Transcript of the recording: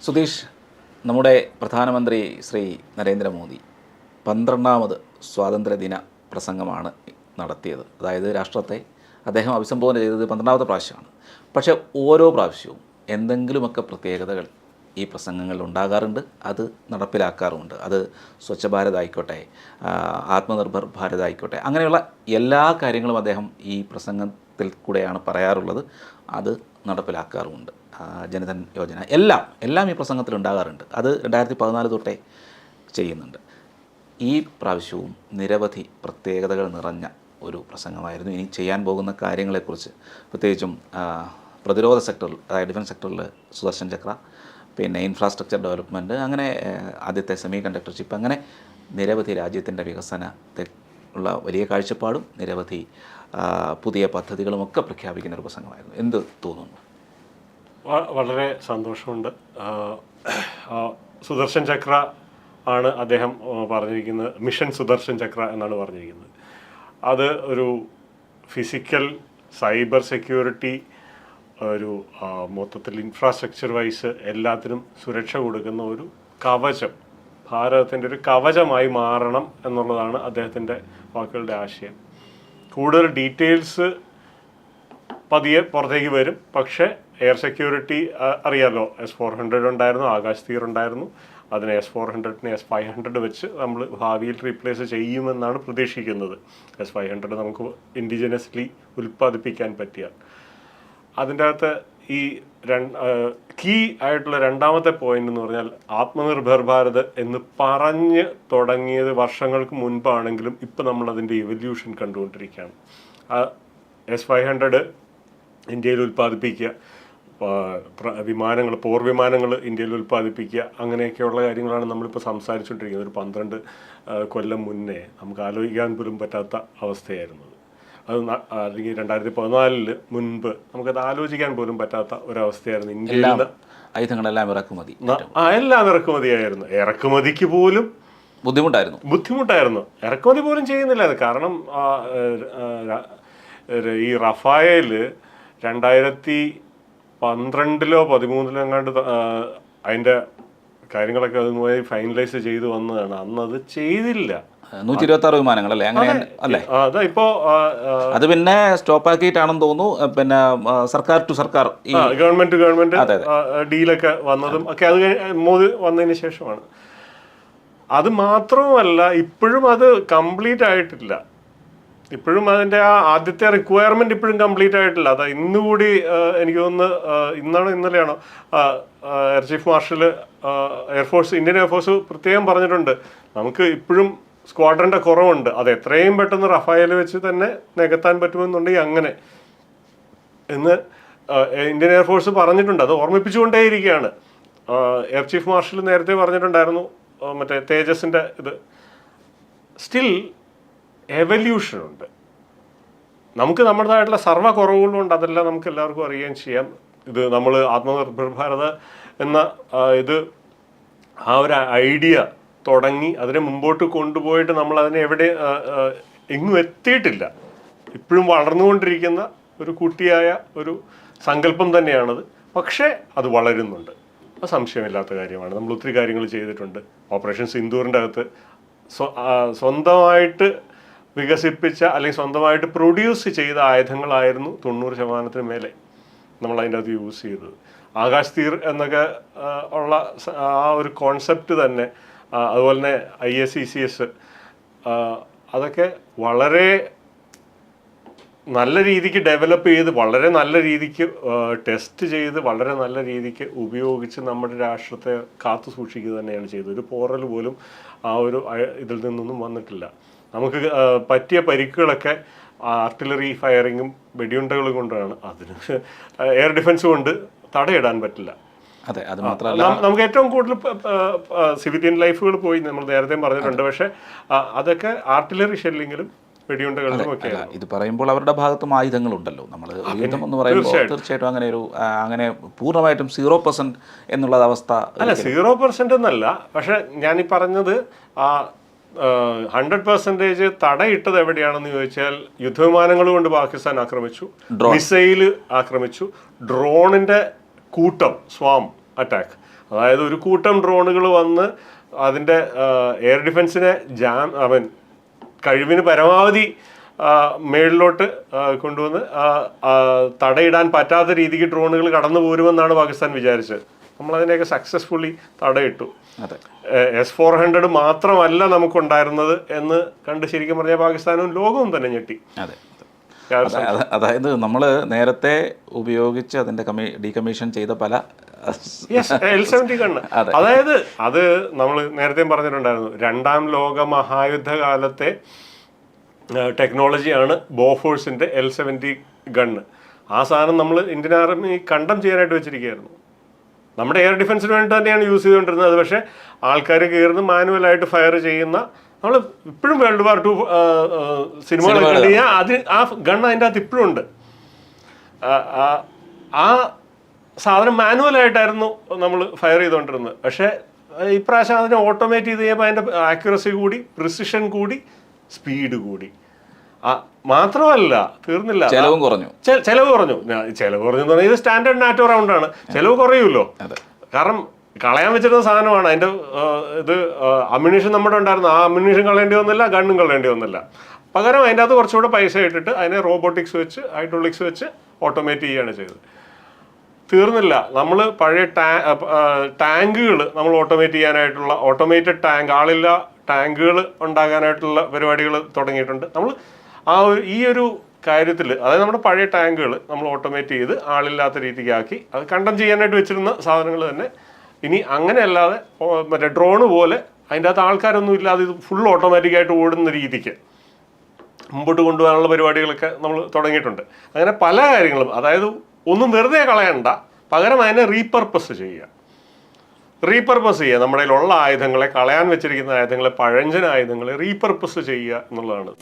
സുധീഷ്, നമ്മുടെ പ്രധാനമന്ത്രി ശ്രീ നരേന്ദ്രമോദി 12ാമത് സ്വാതന്ത്ര്യദിന പ്രസംഗമാണ് നടത്തിയത്. അതായത് രാഷ്ട്രത്തെ അദ്ദേഹം അഭിസംബോധന ചെയ്തത് 12ാമത്തെ പ്രാവശ്യമാണ്. പക്ഷേ ഓരോ പ്രാവശ്യവും എന്തെങ്കിലുമൊക്കെ പ്രത്യേകതകൾ ഈ പ്രസംഗങ്ങളിൽ ഉണ്ടാകാറുണ്ട്, അത് നടപ്പിലാക്കാറുമുണ്ട്. അത് സ്വച്ഛ ഭാരത് ആയിക്കോട്ടെ, ആത്മനിർഭർ ഭാരത് ആയിക്കോട്ടെ, അങ്ങനെയുള്ള എല്ലാ കാര്യങ്ങളും അദ്ദേഹം ഈ പ്രസംഗത്തിൽ കൂടെയാണ് പറയാറുള്ളത്. അത് നടപ്പിലാക്കാറുമുണ്ട്. ജനധൻ യോജന എല്ലാം ഈ പ്രസംഗത്തിൽ ഉണ്ടാകാറുണ്ട്. അത് 2014 തൊട്ടേ ചെയ്യുന്നുണ്ട്. ഈ പ്രാവശ്യവും നിരവധി പ്രത്യേകതകൾ നിറഞ്ഞ ഒരു പ്രസംഗമായിരുന്നു. ഇനി ചെയ്യാൻ പോകുന്ന കാര്യങ്ങളെക്കുറിച്ച്, പ്രത്യേകിച്ചും പ്രതിരോധ സെക്ടറിൽ, അതായത് ഡിഫൻസ് സെക്ടറിൽ സുദർശൻ ചക്ര, പിന്നെ ഇൻഫ്രാസ്ട്രക്ചർ ഡെവലപ്മെൻറ്റ്, അങ്ങനെ ആദ്യത്തെ സെമി കണ്ടക്ടർ ചിപ്പ്, അങ്ങനെ നിരവധി രാജ്യത്തിൻ്റെ വികസനത്തെ ഉള്ള വലിയ കാഴ്ചപ്പാടും നിരവധി പുതിയ പദ്ധതികളുമൊക്കെ പ്രഖ്യാപിക്കുന്ന ഒരു പ്രസംഗമായിരുന്നു. എന്ത് തോന്നുന്നു? വളരെ സന്തോഷമുണ്ട്. സുദർശൻ ചക്ര ആണ് അദ്ദേഹം പറഞ്ഞിരിക്കുന്നത്. മിഷൻ സുദർശൻ ചക്ര എന്നാണ് പറഞ്ഞിരിക്കുന്നത്. അത് ഒരു ഫിസിക്കൽ സൈബർ സെക്യൂരിറ്റി, ഒരു മൊത്തത്തിൽ ഇൻഫ്രാസ്ട്രക്ചർ വൈസ് എല്ലാത്തിനും സുരക്ഷ കൊടുക്കുന്ന ഒരു കവചം, ഭാരതത്തിൻ്റെ ഒരു കവചമായി മാറണം എന്നുള്ളതാണ് അദ്ദേഹത്തിൻ്റെ വാക്കുകളുടെ ആശയം. കൂടുതൽ ഡീറ്റെയിൽസ് പതിയെ പുറത്തേക്ക് വരും. പക്ഷേ എയർ സെക്യൂരിറ്റി അറിയാമല്ലോ, S-400 ഉണ്ടായിരുന്നു, ആകാശ് തീർ ഉണ്ടായിരുന്നു. അതിനെ S-400നെ S-500 വെച്ച് നമ്മൾ ഭാവിയിൽ റീപ്ലേസ് ചെയ്യുമെന്നാണ് പ്രതീക്ഷിക്കുന്നത്. S-500 നമുക്ക് ഇൻഡിജിനസ്ലി ഉൽപ്പാദിപ്പിക്കാൻ പറ്റിയാൽ. അതിൻ്റെ അകത്ത് ഈ കീ ആയിട്ടുള്ള രണ്ടാമത്തെ പോയിന്റ് എന്ന് പറഞ്ഞാൽ ആത്മനിർഭർ ഭാരത് എന്ന് പറഞ്ഞ് തുടങ്ങിയത് വർഷങ്ങൾക്ക് മുൻപാണെങ്കിലും ഇപ്പം നമ്മളതിൻ്റെ ഇവല്യൂഷൻ കണ്ടുകൊണ്ടിരിക്കുകയാണ്. S-500 ഇന്ത്യയിൽ ഉൽപ്പാദിപ്പിക്കുക, വിമാനങ്ങൾ, പോർവിമാനങ്ങൾ ഇന്ത്യയിൽ ഉൽപ്പാദിപ്പിക്കുക, അങ്ങനെയൊക്കെയുള്ള കാര്യങ്ങളാണ് നമ്മളിപ്പോൾ സംസാരിച്ചുകൊണ്ടിരിക്കുന്നത്. ഒരു 12 കൊല്ലം മുന്നേ നമുക്ക് ആലോചിക്കാൻ പോലും പറ്റാത്ത അവസ്ഥയായിരുന്നത്. അത് അല്ലെങ്കിൽ 2014 മുൻപ് നമുക്കത് ആലോചിക്കാൻ പോലും പറ്റാത്ത ഒരവസ്ഥയായിരുന്നു. ഇന്ത്യയിൽ ആയുധങ്ങളെല്ലാം ഇറക്കുമതി, എല്ലാം ഇറക്കുമതിയായിരുന്നു. ഇറക്കുമതിക്ക് പോലും ബുദ്ധിമുട്ടായിരുന്നു. ഇറക്കുമതി പോലും ചെയ്യുന്നില്ലായിരുന്നു. കാരണം ഈ റഫായേൽ 2012-ലോ 2013-ലോ എങ്ങാണ്ട് അതിൻ്റെ കാര്യങ്ങളൊക്കെ അതുമായി ഫൈനലൈസ് ചെയ്ത് വന്നതാണ്. അന്ന് അത് ചെയ്തില്ല. 126 വിമാനങ്ങളല്ലേ, അങ്ങനെ അല്ലേ? അതാ ഇപ്പോ അത് പിന്നെ സ്റ്റോപ്പ് ആക്കിയിട്ടാണെന്ന് തോന്നുന്നു. പിന്നെ സർക്കാർ ടു സർക്കാർ, ഗവൺമെന്റ് ഡീലൊക്കെ വന്നതും ഒക്കെ അത് മോദി വന്നതിന് ശേഷമാണ്. അത് മാത്രവുമല്ല, ഇപ്പോഴും അത് കംപ്ലീറ്റ് ആയിട്ടില്ല. ഇപ്പോഴും അതിൻ്റെ ആ ആദ്യത്തെ റിക്വയർമെന്റ് ഇപ്പോഴും കംപ്ലീറ്റ് ആയിട്ടില്ല. അത് ഇന്നുകൂടി എനിക്ക് തോന്നുന്നു, ഇന്നലെയാണോ air chief marshal Indian air force പ്രത്യേകം പറഞ്ഞിട്ടുണ്ട്, നമുക്ക് ഇപ്പോഴും സ്ക്വാഡ്രൻ്റെ കുറവുണ്ട്, അത് എത്രയും പെട്ടെന്ന് റഫായേൽ വെച്ച് തന്നെ നികത്താൻ പറ്റുമെന്നുണ്ടെങ്കിൽ അങ്ങനെ എന്ന് ഇന്ത്യൻ എയർഫോഴ്സ് പറഞ്ഞിട്ടുണ്ട്. അത് ഓർമ്മിപ്പിച്ചുകൊണ്ടേയിരിക്കുകയാണ്. എയർ ചീഫ് മാർഷൽ നേരത്തെ പറഞ്ഞിട്ടുണ്ടായിരുന്നു മറ്റേ തേജസിൻ്റെ ഇത്. സ്റ്റിൽ എവല്യൂഷനുണ്ട്. നമുക്ക് നമ്മുടേതായിട്ടുള്ള സർവ്വ കുറവുകളുണ്ട്. അതെല്ലാം നമുക്ക് എല്ലാവർക്കും അറിയുകയും ചെയ്യാം. ഇത് നമ്മൾ ആത്മനിർഭർ ഭാരത് എന്ന ഇത് ആ ഒരു ഐഡിയ തുടങ്ങി അതിനെ മുമ്പോട്ട് കൊണ്ടുപോയിട്ട് നമ്മൾ അതിനെ എങ്ങും എത്തിയിട്ടില്ല. ഇപ്പോഴും വളർന്നുകൊണ്ടിരിക്കുന്ന ഒരു കുട്ടിയായ ഒരു സങ്കല്പം തന്നെയാണത്. പക്ഷേ അത് വളരുന്നുണ്ട്, അത് സംശയമില്ലാത്ത കാര്യമാണ്. നമ്മൾ ഒത്തിരി കാര്യങ്ങൾ ചെയ്തിട്ടുണ്ട്. ഓപ്പറേഷൻ സിന്ദൂറിൻ്റെ അകത്ത് സ്വന്തമായിട്ട് വികസിപ്പിച്ച അല്ലെങ്കിൽ സ്വന്തമായിട്ട് പ്രൊഡ്യൂസ് ചെയ്ത ആയുധങ്ങളായിരുന്നു 90% മേലെ നമ്മൾ അതിൻ്റെ അകത്ത് യൂസ് ചെയ്തത്. ആകാശ് തീർ എന്നൊക്കെ ഉള്ള ആ ഒരു കോൺസെപ്റ്റ് തന്നെ, അതുപോലെ തന്നെ IACCS, അതൊക്കെ വളരെ നല്ല രീതിക്ക് ഡെവലപ്പ് ചെയ്ത്, വളരെ നല്ല രീതിക്ക് ടെസ്റ്റ് ചെയ്ത്, വളരെ നല്ല രീതിക്ക് ഉപയോഗിച്ച് നമ്മുടെ രാഷ്ട്രത്തെ കാത്തു സൂക്ഷിക്കുക തന്നെയാണ് ചെയ്തത്. ഒരു പോറൽ പോലും ആ ഒരു ഇതിൽ നിന്നൊന്നും വന്നിട്ടില്ല. നമുക്ക് പറ്റിയ പരിക്കുകളൊക്കെ ആർട്ടിലറി ഫയറിങ്ങും വെടിയുണ്ടകളും കൊണ്ടാണ്. അതിന് എയർ ഡിഫൻസ് കൊണ്ട് തടയിടാൻ പറ്റില്ല. അതെ, അത് മാത്രമല്ല നമുക്ക് ഏറ്റവും കൂടുതൽ സിവിലിയൻ ലൈഫുകൾ പോയി, നമ്മൾ നേരത്തെ പറഞ്ഞിട്ടുണ്ട്. പക്ഷെ അതൊക്കെ ആർട്ടിലറി ഷെല്ലിങ്ങിലും വെടിയുണ്ടകളിലും ഒക്കെ. ഇത് പറയുമ്പോൾ അവരുടെ ഭാഗത്തും ആയുധങ്ങളുണ്ടല്ലോ. നമ്മൾ ആയുധം എന്ന് പറയുമ്പോൾ തീർച്ചയായിട്ടും അങ്ങനെ പൂർണ്ണമായിട്ടും 0% എന്നുള്ള അവസ്ഥ അല്ല, 0% എന്നല്ല. പക്ഷെ ഞാനീ പറഞ്ഞത് 100% തടയിട്ടത് എവിടെയാണെന്ന് ചോദിച്ചാൽ, യുദ്ധവിമാനങ്ങൾ കൊണ്ട് പാകിസ്ഥാൻ ആക്രമിച്ചു, മിസൈല് ആക്രമിച്ചു, ഡ്രോണിന്റെ കൂട്ടം, സ്വാം അറ്റാക്ക്, അതായത് ഒരു കൂട്ടം ഡ്രോണുകൾ വന്ന് അതിൻ്റെ എയർ ഡിഫൻസിനെ കഴിവിന് പരമാവധി മേളിലോട്ട് കൊണ്ടുവന്ന് തടയിടാൻ പറ്റാത്ത രീതിക്ക് ഡ്രോണുകൾ കടന്നു പോരുമെന്നാണ് പാകിസ്ഥാൻ വിചാരിച്ചത്. നമ്മളതിനെയൊക്കെ സക്സസ്ഫുള്ളി തടയിട്ടു. S-400 മാത്രമല്ല നമുക്കുണ്ടായിരുന്നത് എന്ന് കണ്ട് ശരിക്കും പറഞ്ഞാൽ പാകിസ്ഥാനും ലോകവും തന്നെ ഞെട്ടി. അതായത് നമ്മൾ നേരത്തെ ഉപയോഗിച്ച് അതിൻ്റെ ഡീകമ്മീഷൻ ചെയ്ത പല L-70 ഗണ്ണ്, അതായത് അത് നമ്മൾ നേരത്തെ പറഞ്ഞിട്ടുണ്ടായിരുന്നു, 2ാം ലോക മഹായുദ്ധകാലത്തെ ടെക്നോളജിയാണ് ബോഫോഴ്സിൻ്റെ L-70 ഗണ്ണ്. ആ സാധനം നമ്മൾ ഇന്ത്യൻ ആർമി കണ്ടം ചെയ്യാനായിട്ട് വെച്ചിരിക്കുകയായിരുന്നു. നമ്മുടെ എയർ ഡിഫൻസിന് വേണ്ടി തന്നെയാണ് യൂസ് ചെയ്തുകൊണ്ടിരുന്നത്. പക്ഷേ ആൾക്കാർ കയറുന്ന മാനുവലായിട്ട് ഫയർ ചെയ്യുന്ന, നമ്മൾ ഇപ്പോഴും World War II സിനിമകളൊക്കെ കണ്ടു കഴിഞ്ഞാൽ ആ ഗണ്ണ് അതിൻ്റെ അകത്ത് ഇപ്പോഴും ഉണ്ട്. ആ സാധനം മാനുവലായിട്ടായിരുന്നു നമ്മൾ ഫയർ ചെയ്തുകൊണ്ടിരുന്നത്. പക്ഷേ ഇപ്രാവശ്യം അതിനെ ഓട്ടോമേറ്റ് ചെയ്ത് കഴിയുമ്പോൾ അതിൻ്റെ ആക്യുറസി കൂടി, പ്രിസിഷൻ കൂടി, സ്പീഡ് കൂടി. മാത്രമല്ല, തീർന്നില്ല, ചെലവ് കുറഞ്ഞു. ചെലവ് കുറഞ്ഞു എന്ന് പറഞ്ഞാൽ ഇത് സ്റ്റാൻഡേർഡ് നാറ്റോ റൗണ്ടാണ്. ചെലവ് കുറയുമല്ലോ, കാരണം കളയാൻ വെച്ചിരുന്ന സാധനമാണ്. അതിൻ്റെ ഇത് അമ്യൂണിഷൻ നമ്മുടെ ഉണ്ടായിരുന്നു. ആ അമ്യൂണിഷൻ കളയേണ്ടി വന്നില്ല, ഗണ്ണും കളയേണ്ടി വന്നില്ല. പകരം അതിൻ്റെ അകത്ത് കുറച്ചുകൂടെ പൈസ ഇട്ടിട്ട് അതിനെ റോബോട്ടിക്സ് വെച്ച്, ഹൈഡ്രോളിക്സ് വെച്ച് ഓട്ടോമേറ്റ് ചെയ്യുകയാണ് ചെയ്തത്. തീർന്നില്ല, നമ്മൾ പഴയ ടാങ്കുകൾ നമ്മൾ ഓട്ടോമേറ്റ് ചെയ്യാനായിട്ടുള്ള ഓട്ടോമേറ്റഡ് ടാങ്ക്, ആളില്ല ടാങ്കുകൾ ഉണ്ടാകാനായിട്ടുള്ള പരിപാടികൾ തുടങ്ങിയിട്ടുണ്ട്. നമ്മൾ ഈ ഒരു കാര്യത്തിൽ, അതായത് നമ്മുടെ പഴയ ടാങ്കുകൾ നമ്മൾ ഓട്ടോമേറ്റ് ചെയ്ത് ആളില്ലാത്ത രീതിക്കാക്കി അത് കണ്ടം ചെയ്യാനായിട്ട് വെച്ചിരുന്ന സാധനങ്ങൾ തന്നെ ഇനി അങ്ങനെയല്ലാതെ മറ്റേ ഡ്രോണ് പോലെ അതിൻ്റെ അകത്ത് ആൾക്കാരൊന്നും ഇല്ലാതെ ഇത് ഫുൾ ഓട്ടോമാറ്റിക്കായിട്ട് ഓടുന്ന രീതിക്ക് മുമ്പോട്ട് കൊണ്ടുപോകാനുള്ള പരിപാടികളൊക്കെ നമ്മൾ തുടങ്ങിയിട്ടുണ്ട്. അങ്ങനെ പല കാര്യങ്ങളും, അതായത് ഒന്നും വെറുതെ കളയണ്ട, പകരം അതിനെ റീപർപ്പസ് ചെയ്യുക. നമ്മുടെ കയ്യിലുള്ള ആയുധങ്ങളെ, കളയാൻ വെച്ചിരിക്കുന്ന ആയുധങ്ങളെ, പഴഞ്ചൻ ആയുധങ്ങളെ റീപർപ്പസ് ചെയ്യുക എന്നുള്ളതാണ്.